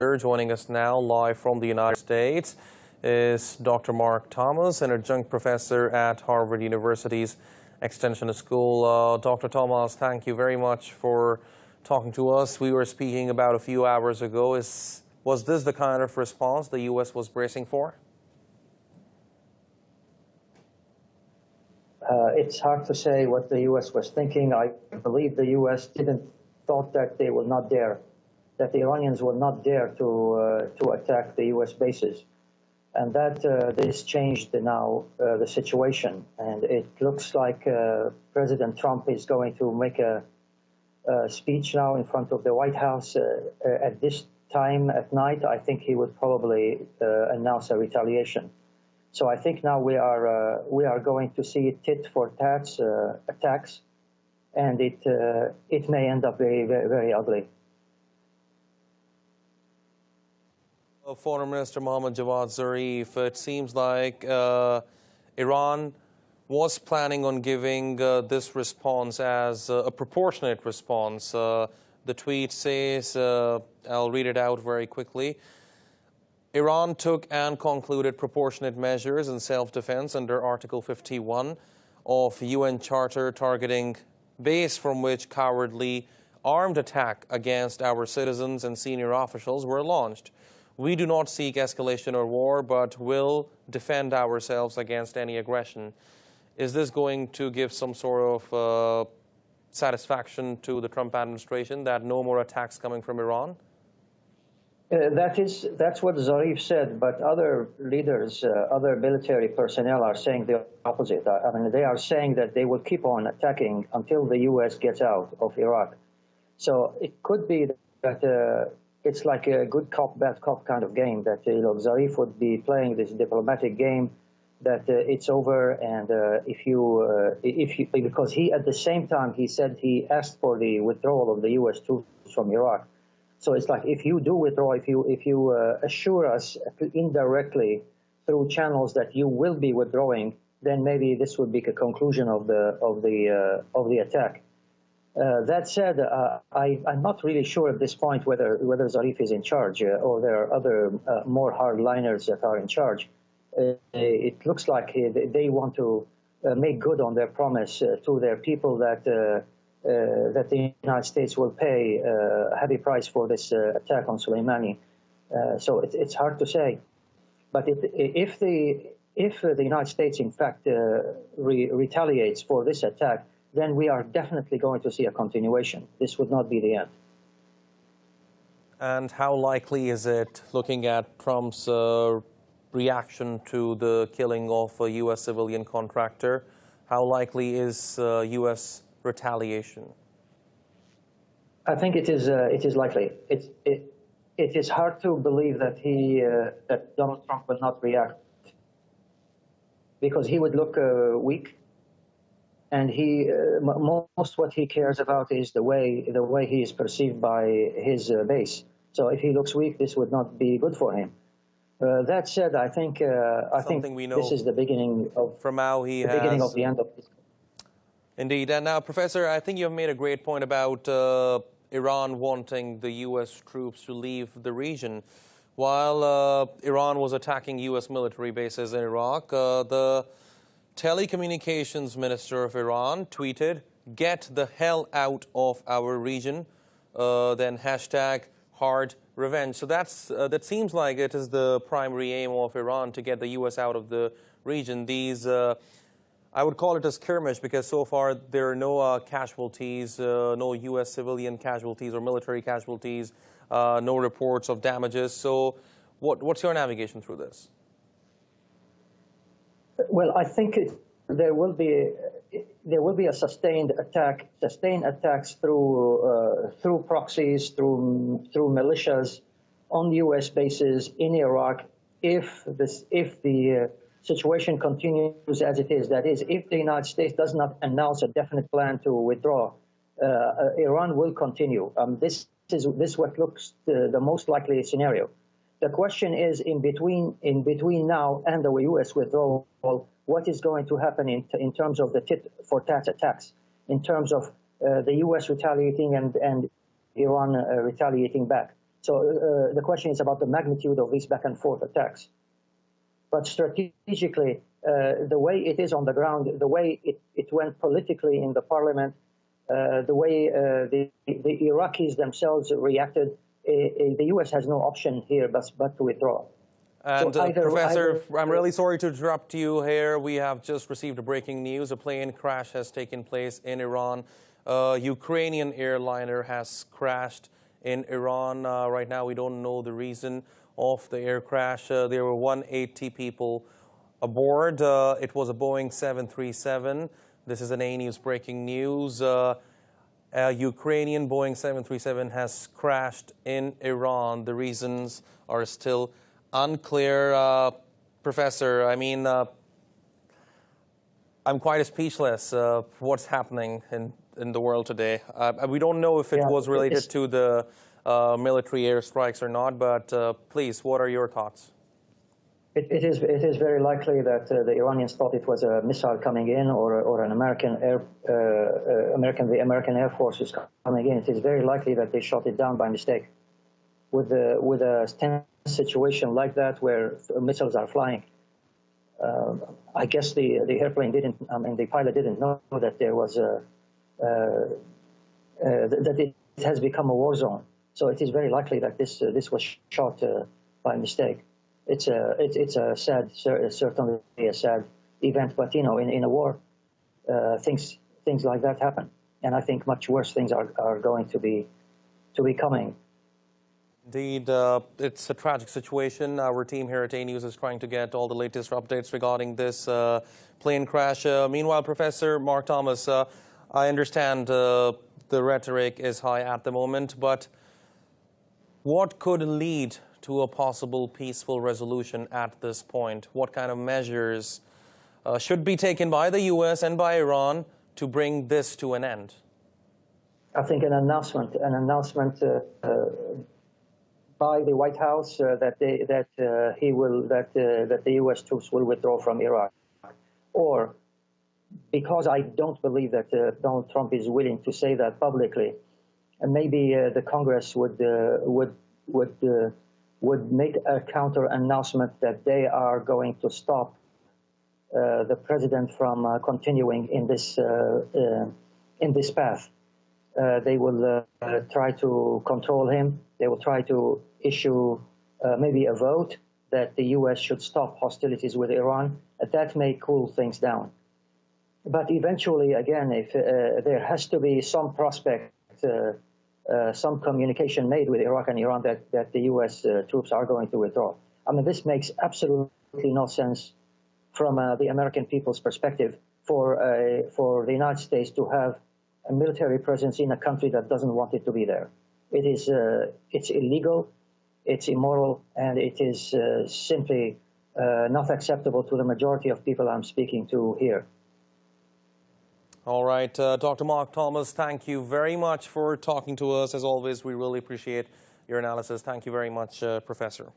Joining us now live from the United States is Dr. Mark Tomass, an adjunct professor at Harvard University's Extension School. Dr. Tomass, thank you very much for talking to us. We were speaking about a few hours ago. Was this the kind of response the U.S. was bracing for? It's hard to say what the U.S. was thinking. I believe the U.S. thought that they would not dare, that the Iranians would not dare to attack the U.S. bases. And that this changed now the situation. And it looks like President Trump is going to make a speech now in front of the White House at this time at night. I think he would probably announce a retaliation. So I think now we are going to see tit for tat attacks, and it may end up very, very, very ugly. Foreign Minister Mohammad Javad Zarif, it seems like Iran was planning on giving this response as a proportionate response. The tweet says, I'll read it out very quickly. Iran took and concluded proportionate measures in self-defense under Article 51 of UN Charter targeting base from which cowardly armed attack against our citizens and senior officials were launched. We do not seek escalation or war, but will defend ourselves against any aggression. Is this going to give some sort of satisfaction to the Trump administration that no more attacks coming from Iran? That's what Zarif said, but other leaders, other military personnel are saying the opposite. I mean, they are saying that they will keep on attacking until the U.S. gets out of Iraq. So it could be that it's like a good cop, bad cop kind of game, that Zarif would be playing this diplomatic game, that it's over, and because he, at the same time, he said he asked for the withdrawal of the U.S. troops from Iraq. So it's like, if you do withdraw, if you assure us indirectly through channels that you will be withdrawing, then maybe this would be a conclusion of the attack. That said, I'm not really sure at this point whether Zarif is in charge or there are other more hardliners that are in charge. It looks like they want to make good on their promise to their people that the United States will pay a heavy price for this attack on Soleimani. So it's hard to say. But if the United States, in fact, retaliates for this attack, then we are definitely going to see a continuation. This would not be the end. And how likely is it, looking at Trump's reaction to the killing of a U.S. civilian contractor, how likely is U.S. retaliation? I think it is likely. It is hard to believe that that Donald Trump will not react, because he would look weak, and most what he cares about is the way he is perceived by his base. So if he looks weak, this would not be good for him. That said, I think this is the beginning of beginning of the end of this. Indeed. And now, Professor, I think you have made a great point about Iran wanting the U.S. troops to leave the region. While Iran was attacking U.S. military bases in Iraq, the telecommunications minister of Iran tweeted, "Get the hell out of our region," then hashtag hard revenge. So that seems like it is the primary aim of Iran, to get the U.S. out of the region. These I would call it a skirmish, because so far there are no casualties, no U.S. civilian casualties or military casualties, no reports of damages. So what's your navigation through this? Well, I think there will be a sustained attacks through proxies, through militias on U.S. bases in Iraq, if the situation continues as it is. That is, if the United States does not announce a definite plan to withdraw, Iran will continue. This is what looks the most likely scenario. The question is, in between now and the U.S. withdrawal, what is going to happen in terms of the tit-for-tat attacks, in terms of the U.S. retaliating and Iran retaliating back? So the question is about the magnitude of these back and forth attacks. But strategically, the way it is on the ground, the way it went politically in the parliament, the way the Iraqis themselves reacted, the U.S. has no option here but to withdraw. And Professor, I'm really sorry to interrupt you here. We have just received a breaking news. A plane crash has taken place in Iran. A Ukrainian airliner has crashed in Iran. Right now, we don't know the reason of the air crash. There were 180 people aboard. It was a Boeing 737. This is an ANews breaking news. A Ukrainian Boeing 737 has crashed in Iran. The reasons are still unclear. Professor, I mean, I'm quite speechless. What's happening in the world today? We don't know if it was related to the military airstrikes or not, but please, what are your thoughts? It is very likely that the Iranians thought it was a missile coming in, or an the American Air Force is coming in. It is very likely that they shot it down by mistake. With a tense situation like that, where missiles are flying, I guess the airplane didn't. I mean, the pilot didn't know that there was that it has become a war zone. So it is very likely that this was shot by mistake. It's a sad, certainly a sad event. But you know, in a war, things like that happen, and I think much worse things are going to be coming. Indeed, it's a tragic situation. Our team here at ANews is trying to get all the latest updates regarding this plane crash. Meanwhile, Professor Mark Tomass, I understand the rhetoric is high at the moment, but what could lead to a possible peaceful resolution at this point? What kind of measures should be taken by the U.S. and by Iran to bring this to an end? I think an announcement by the White House that the U.S. troops will withdraw from Iraq, or because I don't believe that Donald Trump is willing to say that publicly, and maybe the Congress would make a counter announcement that they are going to stop the president from continuing in this path. They will try to control him. They will try to issue maybe a vote that the U.S. should stop hostilities with Iran. That may cool things down. But eventually, again, if there has to be some prospect, some communication made with Iraq and Iran that the U.S. Troops are going to withdraw. I mean, this makes absolutely no sense from the American people's perspective for the United States to have a military presence in a country that doesn't want it to be there. It's illegal, it's immoral, and it is simply not acceptable to the majority of people I'm speaking to here. All right, Dr. Mark Tomass, thank you very much for talking to us. As always, we really appreciate your analysis. Thank you very much, Professor.